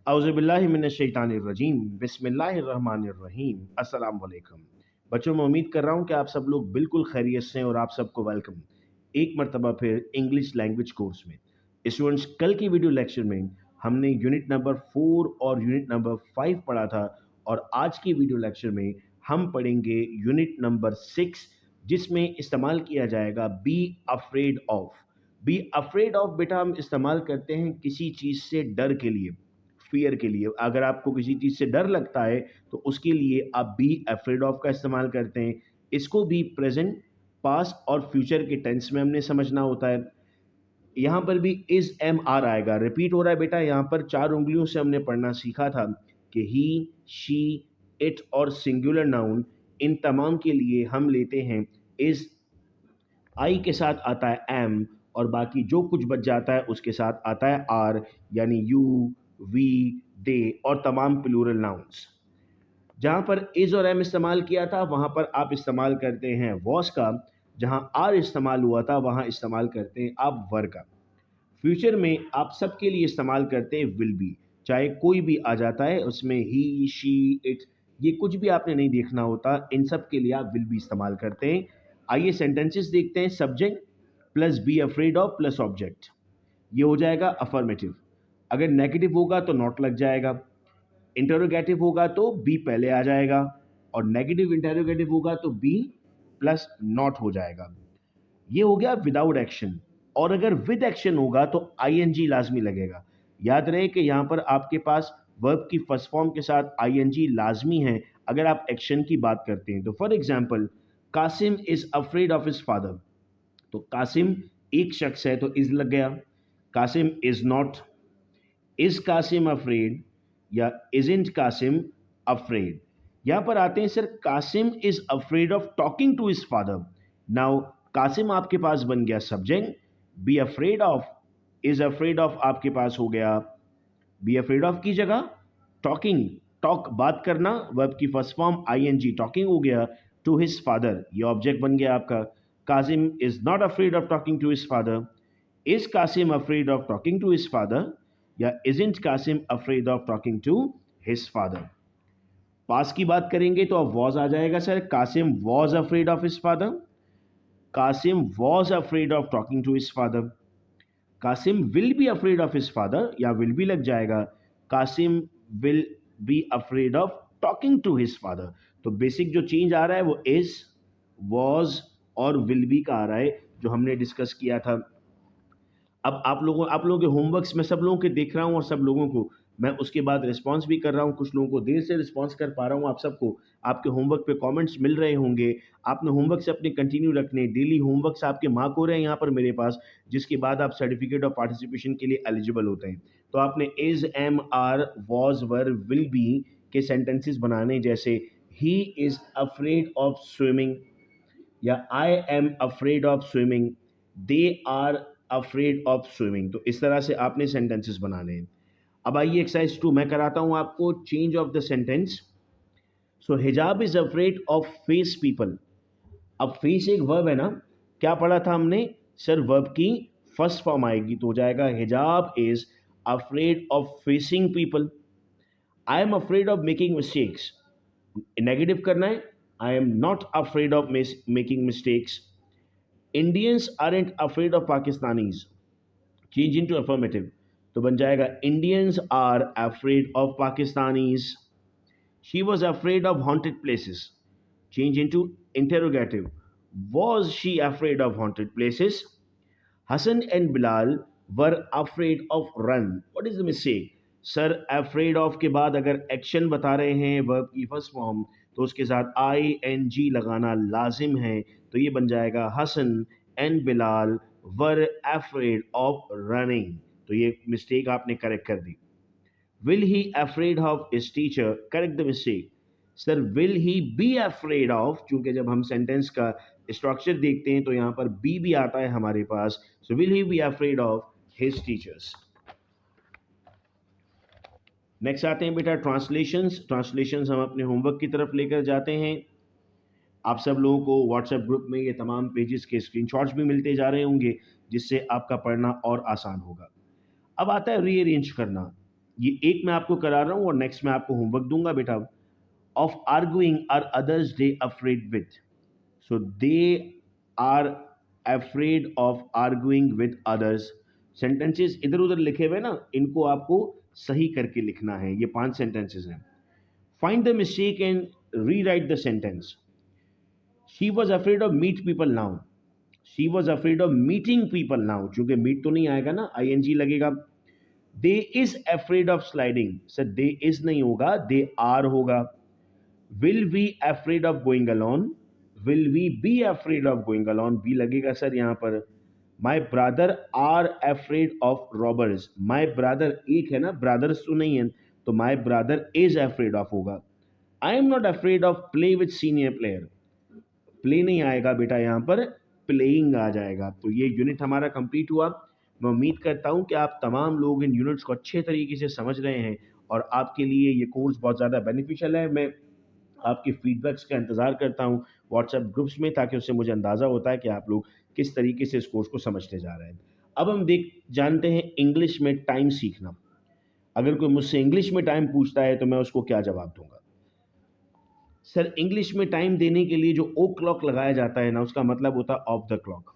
औज़ुबिल्लाहिमिनश्शैतानिर्रजीम बिस्मिल्लाहिर्रहमानिर्रहीम अस्सलाम वालेकुम। बच्चों, मैं उम्मीद कर रहा हूँ कि आप सब लोग बिल्कुल खैरियत से हैं और आप सबको वेलकम एक मरतबा फिर इंग्लिश लैंग्वेज कोर्स में। स्टूडेंट्स, कल की वीडियो लेक्चर में हमने यूनिट नंबर 4 और यूनिट नंबर 5 पढ़ा था और आज की वीडियो लेक्चर में हम पढ़ेंगे यूनिट नंबर 6, जिसमें इस्तेमाल किया जाएगा B afraid of. B afraid of बेटा हम इस्तेमाल करते हैं किसी चीज़ से डर के लिए, फियर के लिए। अगर आपको किसी चीज़ से डर लगता है तो उसके लिए आप बी अफ्रेड ऑफ का इस्तेमाल करते हैं। इसको भी प्रेजेंट, पास्ट और फ्यूचर के टेंस में हमने समझना होता है। यहाँ पर भी इज एम आर आएगा, रिपीट हो रहा है बेटा। यहाँ पर 4 उंगलियों से हमने पढ़ना सीखा था कि ही, शी, इट और सिंगुलर नाउन, इन तमाम के लिए हम लेते हैं इज। आई के साथ आता है एम और बाकी जो कुछ बच जाता है उसके साथ आता है आर, यानी यू, वी, दे और तमाम प्लूरल नाउन्स। जहाँ पर इज और एम इस्तेमाल किया था वहाँ पर आप इस्तेमाल करते हैं वॉस का। जहाँ आर इस्तेमाल हुआ था वहाँ इस्तेमाल करते हैं आप वर का। फ्यूचर में आप सबके लिए इस्तेमाल करते हैं विल बी। चाहे कोई भी आ जाता है उसमें ही, शी, इट, ये कुछ भी आपने नहीं देखना होता, इन सब के लिए आप विल बी इस्तेमाल करते हैं। आइए सेंटेंसेस देखते हैं। Subject plus B afraid of plus object, ये हो जाएगा अफर्मेटिव। अगर नेगेटिव होगा तो नॉट लग जाएगा, इंटरोगेटिव होगा तो बी पहले आ जाएगा और नेगेटिव इंटरोगेटिव होगा तो बी प्लस नॉट हो जाएगा। ये हो गया विदाउट एक्शन। और अगर विद एक्शन होगा तो आईएनजी लाजमी लगेगा। याद रहे कि यहाँ पर आपके पास वर्ब की फर्स्ट फॉर्म के साथ आईएनजी लाजमी है अगर आप एक्शन की बात करते हैं। तो for example, Kasim is afraid of his father. तो कासिम एक शख्स है तो इज लग गया। Kasim is not, is Qasim afraid या इजंट कासिम अफ्रेड। यहां पर आते हैं, sir Kasim is afraid of talking to his father. Now Kasim आपके पास बन गया subject, be afraid of, is afraid of आपके पास हो गया बी अफ्रेड ऑफ की जगह टॉकिंग, टॉक बात करना, वर्ब की फर्स्ट फॉर्म आईएनजी टॉकिंग हो गया, टू हिज फादर ये ऑब्जेक्ट बन गया आपका। Qasim is not afraid of talking to his father. Is Qasim afraid of talking to his father या isn't Qasim afraid of talking to his father. पास की बात करेंगे तो अब वॉज आ जाएगा। Sir Qasim was afraid of his father, Qasim was afraid of talking to his father. Qasim will be afraid of his father या विल बी लग जाएगा, Qasim will be afraid of talking to his father. तो बेसिक जो change आ रहा है वो is, was और विल बी का आ रहा है जो हमने डिस्कस किया था। अब आप लोगों के होमवर्क्स में सब लोगों के देख रहा हूँ और सब लोगों को मैं उसके बाद रिस्पांस भी कर रहा हूँ। कुछ लोगों को देर से रिस्पांस कर पा रहा हूँ। आप सबको आपके होमवर्क पे कमेंट्स मिल रहे होंगे। आपने होमवर्क से अपने कंटिन्यू रखने, डेली होमवर्क्स आपके मार्क हो रहे हैं यहाँ पर मेरे पास, जिसके बाद आप सर्टिफिकेट ऑफ पार्टिसिपेशन के लिए एलिजिबल होते हैं। तो आपने is, am, are, was, were, will be के सेंटेंसेस बनाने, जैसे ही इज अफ्रेड ऑफ स्विमिंग या I am afraid of swimming, they are afraid of swimming. तो इस तरह से आपने सेंटेंसेस बनाने हैं। अब आइए एक्सरसाइज 2 मैं कराता हूं आपको। Change of the sentence. So Hijab is afraid of face people. अब फेस एक वर्ब है ना, क्या पढ़ा था हमने? सर वर्ब की फर्स्ट फॉर्म आएगी तो हो जाएगा Hijab is afraid of facing people. I am afraid of making mistakes, negative करना है, I am not afraid of making mistakes. Indians aren't afraid of Pakistanis, change into affirmative तो बन जाएगा Indians are afraid of Pakistanis. She was afraid of haunted places, change into interrogative, was she afraid of haunted places. Hasan and Bilal were afraid of run, what is the mistake? Sir afraid of के बाद अगर action बता रहे हैं verb की first form तो उसके साथ आई एन जी लगाना लाजिम है। तो ये बन जाएगा Hasan and Bilal were afraid of running. तो ये मिस्टेक आपने करेक्ट कर दी। Will he afraid of his teacher, correct the mistake. Sir will he be afraid of, चूंकि जब हम सेंटेंस का स्ट्रक्चर देखते हैं तो यहाँ पर बी भी आता है हमारे पास। So will he be afraid of his teachers. Next आते हैं बेटा ट्रांसलेशंस। ट्रांसलेशंस हम अपने होमवर्क की तरफ लेकर जाते हैं। आप सब लोगों को व्हाट्सएप ग्रुप में ये तमाम पेजेस के स्क्रीनशॉट्स भी मिलते जा रहे होंगे, जिससे आपका पढ़ना और आसान होगा। अब आता है रीअरेंज करना। ये एक मैं आपको करा रहा हूँ और नेक्स्ट मैं आपको होमवर्क दूंगा बेटा। Of arguing are others they afraid with, so they are afraid of arguing with others. Sentences इधर उधर लिखे हुए ना, इनको आपको सही करके लिखना है। ये 5 सेंटेंसेस हैं। Find the mistake and rewrite the sentence. She was afraid of meet people now, she was afraid of meeting people now, चूंकि मीट तो नहीं आएगा ना, आईएनजी लगेगा। They is afraid of sliding, sir they is नहीं होगा, they are होगा। Will we afraid of going alone, will we be afraid of going alone, be लगेगा सर यहां पर। My brother are afraid of robbers, my brother एक है ना, brothers तो नहीं है, तो my brother is afraid of होगा। I am not afraid of play with senior player, play नहीं आएगा बेटा, यहाँ पर प्लेइंग आ जाएगा। तो ये यूनिट हमारा कंप्लीट हुआ। मैं उम्मीद करता हूँ कि आप तमाम लोग इन यूनिट्स को अच्छे तरीके से समझ रहे हैं और आपके लिए ये कोर्स बहुत ज़्यादा बेनिफिशियल है। मैं आपके फीडबैक्स का इंतज़ार करता हूँ व्हाट्सएप ग्रुप्स में, ताकि उससे मुझे अंदाज़ा होता है कि आप लोग किस तरीके से इस कोर्स को समझते जा रहे हैं। अब हम जानते हैं इंग्लिश में टाइम सीखना। अगर कोई मुझसे इंग्लिश में टाइम पूछता है तो मैं उसको क्या जवाब दूंगा? सर इंग्लिश में टाइम देने के लिए जो ओ क्लॉक लगाया जाता है ना, उसका मतलब होता है ऑफ द क्लॉक।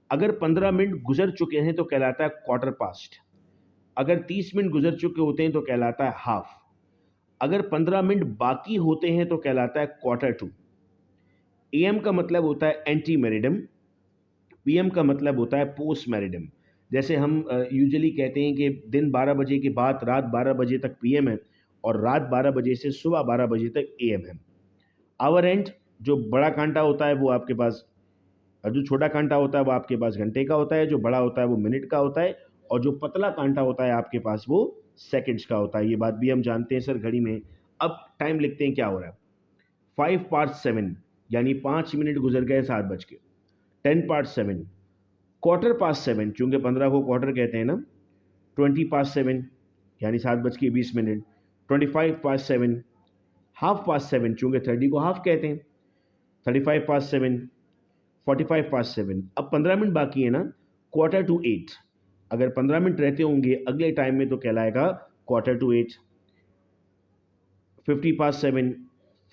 अगर 15 मिनट गुजर चुके हैं तो कहलाता है क्वार्टर पास्ट। अगर 30 मिनट गुजर चुके होते हैं तो कहलाता है हाफ। अगर 15 मिनट बाकी होते हैं तो कहलाता है क्वार्टर टू। एएम का मतलब होता है एंटी मेरिडम, पीएम का मतलब होता है पोस्ट मेरिडम। जैसे हम यूजुअली कहते हैं कि दिन 12 बजे के बाद रात 12 बजे तक पीएम है और रात 12 बजे से सुबह 12 बजे तक एएम है। आवर एंड, जो बड़ा कांटा होता है वो आपके पास, और जो छोटा कांटा होता है वो आपके पास घंटे का होता है, जो बड़ा होता है वो मिनट का होता है, और जो पतला कांटा होता है आपके पास वो सेकंड्स का होता है। ये बात भी हम जानते हैं सर घड़ी में। अब टाइम लिखते हैं क्या हो रहा है। 5 पास्ट 7, यानी 5 मिनट गुजर गए 7 बज के। 10 पास्ट 7, क्वार्टर पास्ट 7, चूंकि 15 को क्वार्टर कहते हैं ना। 20 पास्ट 7, यानी 7 बज के 20 मिनट। 25 पास्ट 7, हाफ पास्ट 7, चूंकि 30 को हाफ कहते हैं। 35 पास्ट 7, 45 पास्ट 7। अब 15 मिनट बाकी है ना, क्वार्टर टू 8। अगर 15 मिनट रहते होंगे अगले टाइम में तो कहलाएगा quarter to 8। 50 past 7,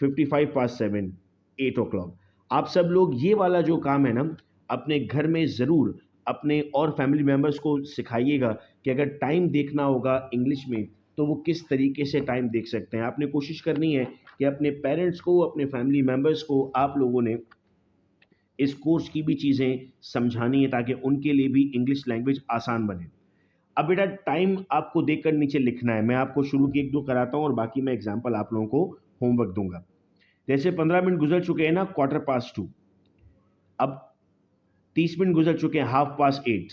55 past 7, 8 o'clock। आप सब लोग ये वाला जो काम है ना, अपने घर में ज़रूर अपने और फैमिली मेम्बर्स को सिखाइएगा कि अगर टाइम देखना होगा इंग्लिश में तो वो किस तरीके से टाइम देख सकते हैं। आपने कोशिश करनी है कि अपने पेरेंट्स को, अपने फैमिली मेम्बर्स को आप लोगों ने इस कोर्स की भी चीज़ें समझानी है ताकि उनके लिए भी इंग्लिश लैंग्वेज आसान बने। अब बेटा टाइम आपको देखकर नीचे लिखना है। मैं आपको शुरू की 1-2 कराता हूँ और बाकी मैं एग्जाम्पल आप लोगों को होमवर्क दूंगा। जैसे 15 मिनट गुजर चुके हैं ना, क्वार्टर पास्ट 2। अब 30 मिनट गुजर चुके हैं, हाफ पास्ट 8।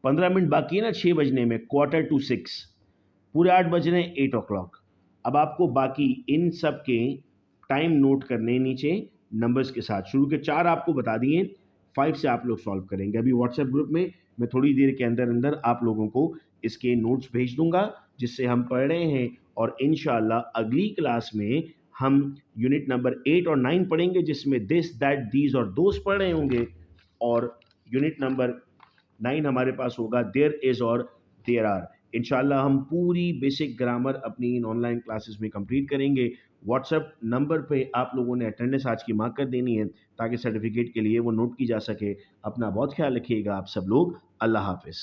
15 मिनट बाकी है ना 6 बजने में, क्वार्टर टू 6। पूरे 8 बज रहे हैं, 8 o'clock। अब आपको बाकी इन सब के टाइम नोट करने नीचे नंबर्स के साथ। शुरू के 4 आपको बता दिए, 5 से आप लोग सॉल्व करेंगे। अभी व्हाट्सएप ग्रुप में मैं थोड़ी देर के अंदर अंदर आप लोगों को इसके नोट्स भेज दूंगा जिससे हम पढ़ रहे हैं, और इंशाल्लाह अगली क्लास में हम यूनिट नंबर 8 और 9 पढ़ेंगे जिसमें दिस, दैट, दीज और दोस्त पढ़ रहे होंगे, और यूनिट नंबर 9 हमारे पास होगा देयर इज और देयर आर। इंशाल्लाह हम पूरी बेसिक ग्रामर अपनी इन ऑनलाइन क्लासेस में कंप्लीट करेंगे। व्हाट्सएप नंबर पे आप लोगों ने अटेंडेंस आज की मार्क कर देनी है ताकि सर्टिफिकेट के लिए वो नोट की जा सके। अपना बहुत ख्याल रखिएगा आप सब लोग। अल्लाह हाफिज़।